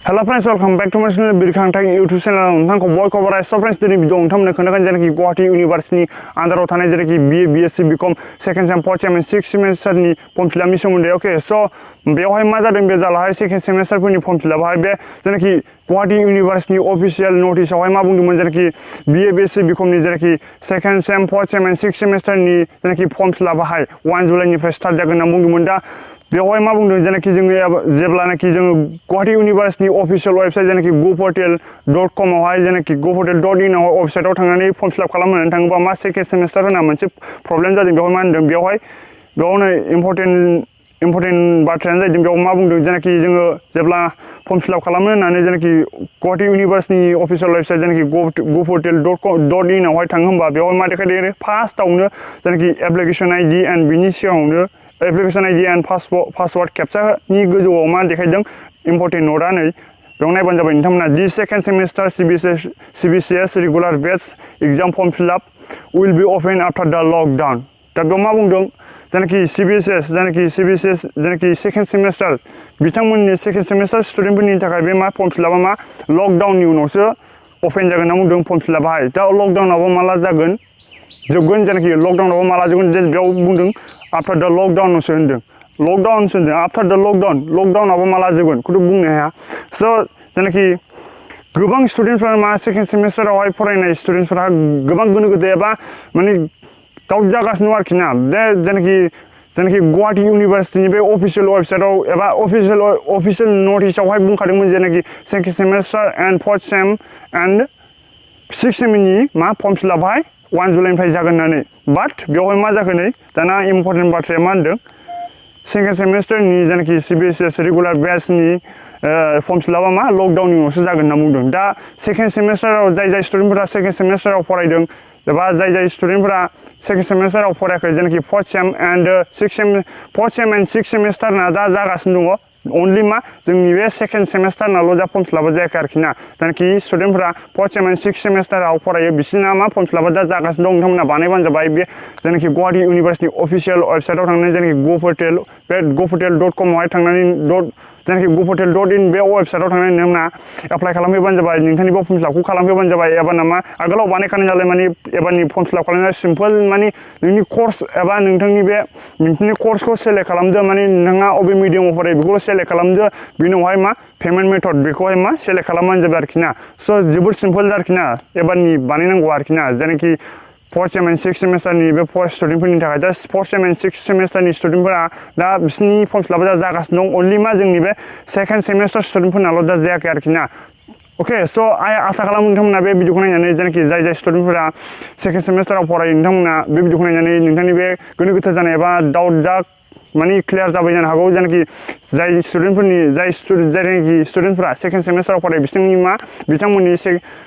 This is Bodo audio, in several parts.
Hello friends, welcome back to my channel B.SC YouTube channel. नोंथांखौ बयखौ बराय so friends दिनै भिडिअ नोंथांमोननो खोन्थागोन जेनाखि गुवाहाटी इउनिभार्सिटिनि आन्दाराव थानाय जेनाखि BA B.SC B.Com second sem fourth sem and six सेमेस्टारनि फर्म फिलआपनि सोमोन्दै ओके स' बेवहाय मा जादों बे जालाहाय सेकेन्ड सेमेस्टारफोरनि फर्म फिलआपहाय बे जेनाखि गुवाहाटी इउनिभार्सिटिनि अफिसियेल नटिसआवहाय मा बुंदोंमोन जेनाखि BA B.SC B.Comनि जेनाखि second sem fourth sem and six सेमेस्टारनि जेनाखि फर्म फिलआपहाय 1 जुलाइनिफ्राय स्टार्ट जागोन होनना बुंदोंमोन दा बेवहाय मा बुंदों जेनाखि जोङो जेब्लानाखि जोङो गुवाहाटी इउनिभार्सिटिनि अफिसियेल वेबसाइट जेनाखि guportal.com आवहाय जेनाखि guportal.in आव वेबसाइटआव थांनानै फर्म फिलआप खालामनानै थाङोबा मा सेकेन्ड सेमेस्टार होना मोनसे प्रब्लेम जादों बेवहाय मा होनदों बेयावनो इम्परटेन्ट बाथ्रायानो जादों बेयाव मा बुंदों जेनाखि जोङो जेब्ला फर्म फिलआप खालामनो होननानै जेनाखि गुवाहाटी इउनिभार्सिटिनि अफिसियेल वेबसाइट जेनाखि guportal.in आवहाय थाङो होमबा बेवहाय मा देखायदों फार्स्टआवनो जेनाखि एप्लिकेशन आइडि एन्ड बिनि सिगाङावनो एप्लिकेशन आइडि एन्ड पासवर्ड केपचानि गोजौआव मा देखायदों इम्परटेन्ट नटआ नै बेयाव नायबानो जाबाय नोंथांमोना the second semester CBCS regular batch exam form fill up will be open after the lockdown दा बेयाव मा बुंदों जेनाखि CBCS जेनाखि सेकेन्ड सेमेस्टार बिथांमोननि सेकेन्ड सेमेस्टार स्टुडेन्टफोरनि थाखाय बे मा फर्म फिलआपआ मा लकडाउननि उनावसो ओपन जागोन होनना बुंदों फर्म फिलआपआहाय दा लकडाउनावबो माला जागोन जोबगोन जेनाखि लकडाउनावबो माला जोबगोन बेयाव बुंदों आफ्टर द लकडाउनसो होनदों आफ्टर द लकडाउनावबो माला जोबगोन खौथ' बुंनो हाया स' जेनाखि गोबां स्टुडेन्टफोरा मा सेकेन्ड सेमेस्टारावहाय फरायनाय स्टुडेन्टफोरा गोबां गोनो गोथो एबा माने डाउट जागासिनो दं आरोखि ना जेनाखि गुवाहाटी इउनिभार्सिटिनि बे अफिसियेल वेबसाइटआव एबा अफिसियेल नटिसआवहाय बुंखादोंमोन जेनाखि second semester and fourth sem and six सेमनि मा फर्म फिलआपहाय 1 जुलाइनिफ्राय जागोन होननानै बाट बेवहाय मा जाखो नै दाना इम्परटेन्ट बाथ्राया मा होनदों सेकेन्ड सेमेस्टारनि जेनाखि CBCS रेगुलार बेचनि फर्म फिलआपआ मा लकडाउननि उनावसो जागोन होनना बुंदों दा सेकेन्ड सेमेस्टाराव जाय स्टुडेन्टफोरा सेकेन्ड सेमेस्टाराव फरायदों एबा जाय स्टुडेन्टफोरा सेकेन्ड सेमेस्टाराव फरायाखै जेनाखि फर्थ सेम एन्ड सिक्स सेमेस्टारना दा जागासिनो दङ अनलि मा जोंनि बे सेकेन्ड सेमेस्टारनाल' दा फर्म फिलआपआ जायाखै आरोखि ना जेनाखि स्टुडेन्टफोरा फर्थ सेम एन्ड सिक्स सेमेस्टाराव फरायो बिसोरना मा फर्म फिलआपआ दा जागासिनो दं नोंथांमोना बानायबानो जाबाय बे जेनाखि गुवाहाटी इउनिभार्सिटिनि अफिसियेल वेबसाइटआव थांनानै जेनाखि guportal.com आवहाय थांनानै जेनाखि guportal.in बे वेबसाइटआव थांनानै नोंथांमोना एप्लाइ खालामफैबानो जाबाय नोंथांनि बे फर्म फिलआपखौ खालामफैबानो जाबाय एबार मा आगोलाव बानायखानाय नालाय माने एबारनि फर्म फिलआप खालामनाया सिम्पोल माने नोंनि कर्स एबा नोंथांनि कर्सखौ सेलेक्ट खालामदो माने नोंथाङा अबे मिडियामाव फरायो बेखौ सेलेक्ट खालामदो बिनि उनावहाय मा पेमेन्ट मेथड बेखौहाय मा सेलेक्ट खालामबानो जाबाय आरोखि ना स' जोबोद सिम्पोल आरोखि ना एबारनि बानायनांगौ आरोखि ना जेनाखि फर्थ सेम एन्ड सिक्स सेमेस्टारनि बे स्टुडेन्टफोरनि थाखाय दा फर्थ सेम एन्ड सिक्स सेमेस्टारनि स्टुडेन्टफोरा दा बिसोरनि फर्म फिलआपआ दा जागासिनो दं अनलि मा जोंनि बे सेकेन्ड सेमेस्टार स्टुडेन्टफोरनाल' दा जायाखै आरोखि ना अके स' आसा खालामो नोंथांमोना बे भिडिअखौ नायनानै जेनाखि जाय स्टुडेन्टफोरा सेकेन्ड सेमेस्टाराव फरायो नोंथांमोना बे भिडिअखौ नायनानै नोंथांनि बे गोनो गोथो जानाय एबा डाउट माने क्लियार जाबाय जानो हागौ जेनाखि जाय स्टुडेन्टफोरा सेकेन्ड सेमेस्टाराव फरायो बिथांमोननि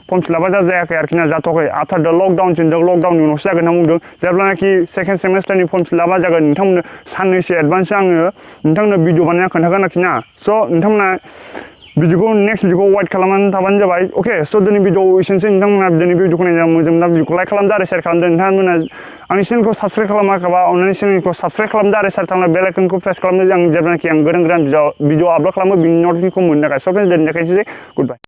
फर्म फिलआपआ दा जायाखै आरोखि ना जाथ'वाखै आफ्टार द लकडाउननि उनावसो जागोन होनना बुंदों जेब्लानाखि सेकेन्ड सेमेस्टारनि फर्म फिलआपआ जागोन नोंथांमोननो साननैसो एडभान्स आङो नोंथांनो भिडिअ बानायना खोन्थागोन आरोखि ना स' नोंथांमोना नेक्स्ट भिडिअखौ वाइट खालामनानै थाबानो जाबाय अके स' दिनै भिडिअ एसेनोसै नोंथांमोना दिनै भिडिअखौ नायना मोजां मोना भिडिअखौ लाइक खालामदो आरो शेयार खालामदो नोंथांमोना आंनि चेनेलखौ साबस्क्राइब खालामाखैबा अननानै चेनेलखौ साबस्क्राइब खालामदो आरो शेयार खालामदो बेल आइकनखौ प्रेस खालामदो जेब्लानाखि आं गोदान भिडिअ आपल'ड खालामो बिनि नटिफिकेसनखौ मोननो थाखाय स' फ्रेन्ड्स दिनै देखायनोसै गुड बाय